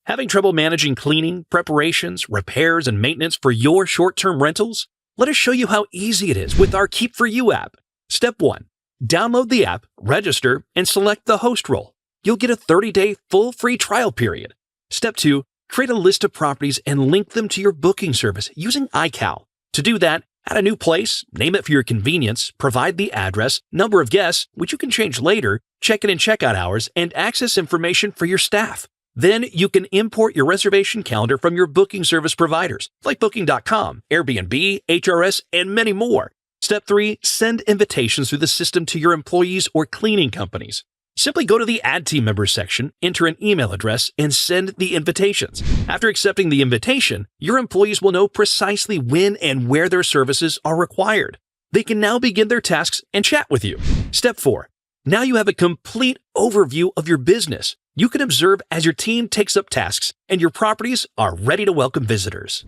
Having trouble managing cleaning, preparations, repairs, and maintenance for your short-term rentals? Let us show you how easy it is with our Keep4U app. Step 1. Download the app, register, and select the host role. You'll get a 30-day full free trial period. Step 2. Create a list of properties and link them to your booking service using iCal. To do that, add a new place, name it for your convenience, provide the address, number of guests, which you can change later, check-in and checkout hours, and access information for your staff. Then you can import your reservation calendar from your booking service providers, like Booking.com, Airbnb, HRS, and many more. Step 3, send invitations through the system to your employees or cleaning companies. Simply go to the Add Team Members section, enter an email address, and send the invitations. After accepting the invitation, your employees will know precisely when and where their services are required. They can now begin their tasks and chat with you. Step 4. Now you have a complete overview of your business. You can observe as your team takes up tasks and your properties are ready to welcome visitors.